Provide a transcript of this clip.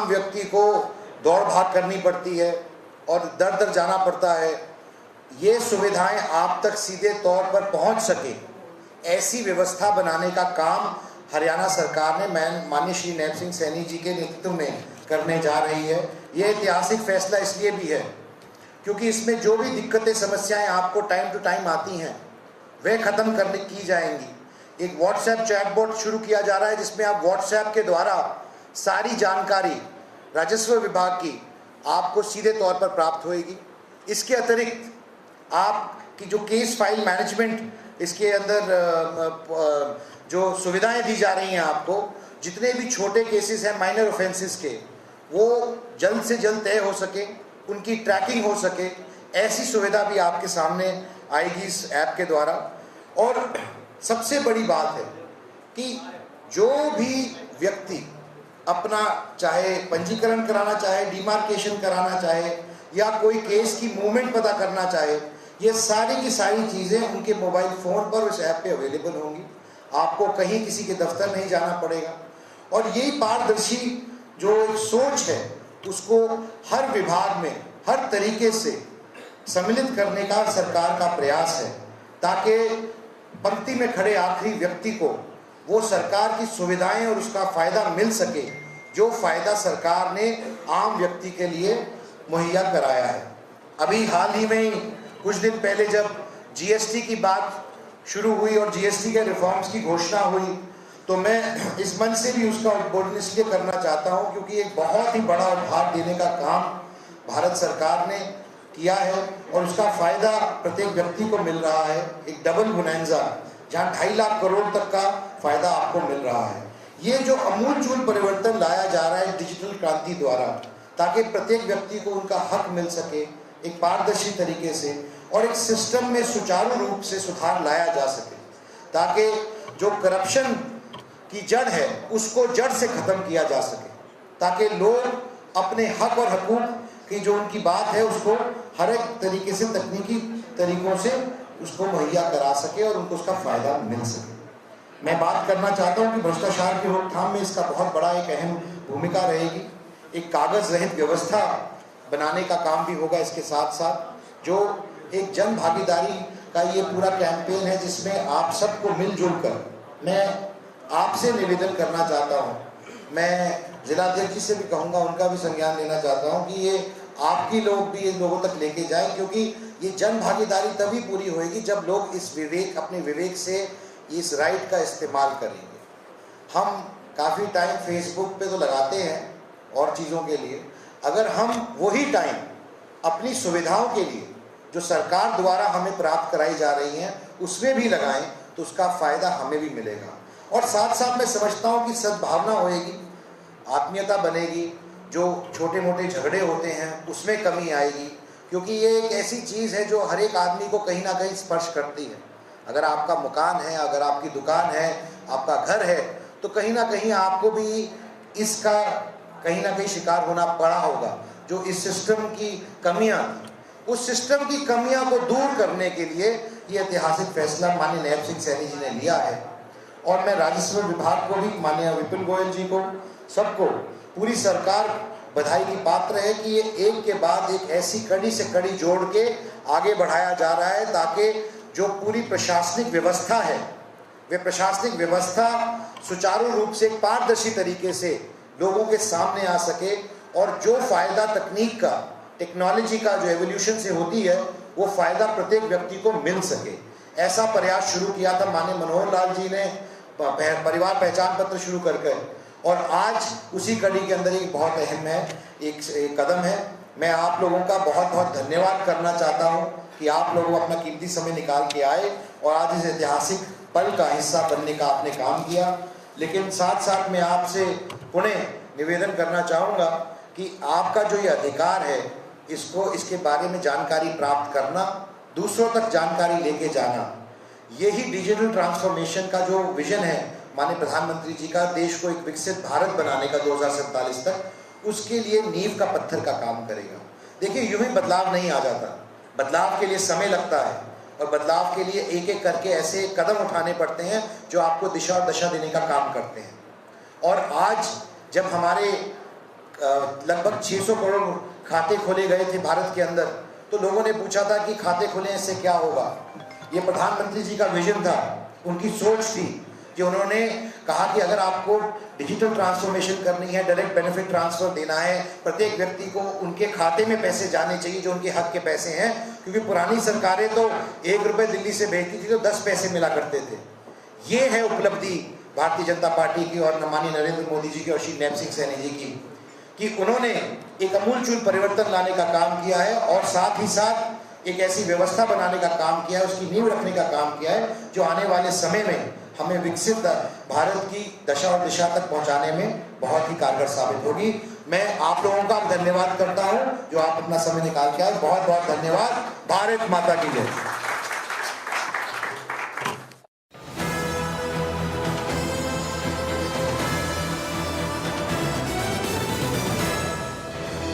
आम व्यक्ति को दौड़ भाग करनी पड़ती है और दर दर जाना पड़ता है, ये सुविधाएं आप तक सीधे तौर पर पहुंच सके, ऐसी व्यवस्था बनाने का काम हरियाणा सरकार ने माननीय श्री नैब सिंह सैनी जी के नेतृत्व में करने जा रही है। ये ऐतिहासिक फैसला इसलिए भी है क्योंकि इसमें जो भी दिक्कतें समस्याएं आपको टाइम टू टाइम आती हैं वे खत्म करने की जाएंगी। एक व्हाट्सएप चैटबॉट शुरू किया जा रहा है जिसमें आप व्हाट्सएप के द्वारा सारी जानकारी राजस्व विभाग की आपको सीधे तौर पर प्राप्त होएगी। इसके अतिरिक्त आपकी जो केस फाइल मैनेजमेंट इसके अंदर जो सुविधाएं दी जा रही हैं आपको, जितने भी छोटे केसेस हैं माइनर ऑफेंसेस के, वो जल्द से जल्द तय हो सके, उनकी ट्रैकिंग हो सके, ऐसी सुविधा भी आपके सामने आएगी इस ऐप के द्वारा। और सबसे बड़ी बात है कि जो भी व्यक्ति अपना चाहे पंजीकरण कराना चाहे, डिमार्केशन कराना चाहे या कोई केस की मूवमेंट पता करना चाहे, ये सारी की सारी चीज़ें उनके मोबाइल फ़ोन पर उस ऐप पे अवेलेबल होंगी। आपको कहीं किसी के दफ्तर नहीं जाना पड़ेगा। और यही पारदर्शी जो एक सोच है उसको हर विभाग में हर तरीके से सम्मिलित करने का सरकार का प्रयास है, ताकि पंक्ति में खड़े आखिरी व्यक्ति को वो सरकार की सुविधाएं और उसका फ़ायदा मिल सके जो फ़ायदा सरकार ने आम व्यक्ति के लिए मुहैया कराया है। अभी हाल ही में ही कुछ दिन पहले जब जीएसटी की बात शुरू हुई और जीएसटी के रिफॉर्म्स की घोषणा हुई, तो मैं इस मंच से भी उसका उद्बोधन इसलिए करना चाहता हूं क्योंकि एक बहुत ही बड़ा उपहार देने का काम भारत सरकार ने किया है और उसका फ़ायदा प्रत्येक व्यक्ति को मिल रहा है। एक डबल बोनैंजा जहां 2.5 लाख करोड़ तक का फ़ायदा आपको मिल रहा है। ये जो अमूलचूल परिवर्तन लाया जा रहा है डिजिटल क्रांति द्वारा, ताकि प्रत्येक व्यक्ति को उनका हक मिल सके एक पारदर्शी तरीके से और एक सिस्टम में सुचारू रूप से सुधार लाया जा सके, ताकि जो करप्शन की जड़ है उसको जड़ से ख़त्म किया जा सके, ताकि लोग अपने हक और हकूक़ की जो उनकी बात है उसको हर एक तरीके से तकनीकी तरीक़ों से उसको मुहैया करा सके और उनको उसका फ़ायदा मिल सके। मैं बात करना चाहता हूँ कि भ्रष्टाचार की रोकथाम में इसका बहुत बड़ा एक अहम भूमिका रहेगी। एक कागज़ रहित व्यवस्था बनाने का काम भी होगा इसके साथ साथ, जो एक जन भागीदारी का ये पूरा कैंपेन है जिसमें आप सबको मिलजुल कर मैं आपसे निवेदन करना चाहता हूँ। मैं जिलाध्यक्ष जी से भी कहूँगा, उनका भी संज्ञान लेना चाहता हूँ कि ये आपकी लोग भी इन लोगों तक लेके जाएं, क्योंकि ये जन भागीदारी तभी पूरी होएगी जब लोग इस विवेक अपने विवेक से इस राइट का इस्तेमाल करेंगे। हम काफ़ी टाइम फेसबुक पे तो लगाते हैं और चीज़ों के लिए, अगर हम वही टाइम अपनी सुविधाओं के लिए जो सरकार द्वारा हमें प्राप्त कराई जा रही हैं उसमें भी लगाएं तो उसका फ़ायदा हमें भी मिलेगा। और साथ साथ मैं समझता हूँ कि सद्भावना होएगी, आत्मीयता बनेगी, जो छोटे मोटे झगड़े होते हैं उसमें कमी आएगी, क्योंकि ये एक ऐसी चीज़ है जो हर एक आदमी को कहीं ना कहीं स्पर्श करती है। अगर आपका मकान है, अगर आपकी दुकान है, आपका घर है, तो कहीं ना कहीं आपको भी इसका कहीं ना कहीं शिकार होना पड़ा होगा। जो इस सिस्टम की कमियां, उस सिस्टम की कमियां को दूर करने के लिए ये ऐतिहासिक फैसला माननीय नैब सिंह सैनी जी ने लिया है। और मैं राजस्व विभाग को भी, माननीय विपिन गोयल जी को, सबको, पूरी सरकार बधाई की पात्र है कि ये एक के बाद एक ऐसी कड़ी से कड़ी जोड़ के आगे बढ़ाया जा रहा है, ताकि जो पूरी प्रशासनिक व्यवस्था है वे प्रशासनिक व्यवस्था सुचारू रूप से पारदर्शी तरीके से लोगों के सामने आ सके और जो फ़ायदा तकनीक का, टेक्नोलॉजी का जो एवोल्यूशन से होती है वो फ़ायदा प्रत्येक व्यक्ति को मिल सके। ऐसा प्रयास शुरू किया था माननीय मनोहर लाल जी ने परिवार पहचान पत्र शुरू करके, और आज उसी कड़ी के अंदर एक बहुत अहम है, एक कदम है। मैं आप लोगों का बहुत बहुत धन्यवाद करना चाहता हूं कि आप लोग अपना कीमती समय निकाल के आए और आज इस ऐतिहासिक पल का हिस्सा बनने का आपने काम किया। लेकिन साथ साथ मैं आपसे पुनः निवेदन करना चाहूँगा कि आपका जो ये अधिकार है इसको, इसके बारे में जानकारी प्राप्त करना, दूसरों तक जानकारी लेके जाना, यही डिजिटल ट्रांसफॉर्मेशन का जो विजन है माननीय प्रधानमंत्री जी का, देश को एक विकसित भारत बनाने का 2047 तक, उसके लिए नींव का पत्थर का काम करेगा। देखिए, यूं ही बदलाव नहीं आ जाता, बदलाव के लिए समय लगता है और बदलाव के लिए एक एक करके ऐसे कदम उठाने पड़ते हैं जो आपको दिशा और दशा देने का काम करते हैं। और आज जब हमारे लगभग 600 करोड़ खाते खोले गए थे भारत के अंदर। तो लोगों ने पूछा था कि खाते खोलने से क्या होगा। ये प्रधानमंत्री जी का विजन था, उनकी सोच थी कि उन्होंने कहा कि अगर आपको डिजिटल ट्रांसफॉर्मेशन करनी है, डायरेक्ट बेनिफिट ट्रांसफर देना है, प्रत्येक व्यक्ति को उनके खाते में पैसे जाने चाहिए जो उनके हक के पैसे हैं। क्योंकि पुरानी सरकारें तो 1 रुपये दिल्ली से भेजती थी तो 10 पैसे मिला करते थे। ये है उपलब्धि भारतीय जनता पार्टी की और माननीय नरेंद्र मोदी जी की और श्री नैब सिंह सैनी जी की, कि उन्होंने एक अमूलचूल परिवर्तन लाने का काम किया है और साथ ही साथ एक ऐसी व्यवस्था बनाने का काम किया है, उसकी नींव रखने का काम किया है जो आने वाले समय में हमें विकसित भारत की दशा और दिशा तक पहुंचाने में बहुत ही कारगर साबित होगी। मैं आप लोगों का धन्यवाद करता हूं जो आप अपना समय निकाल के आए। बहुत बहुत धन्यवाद। भारत माता की जय।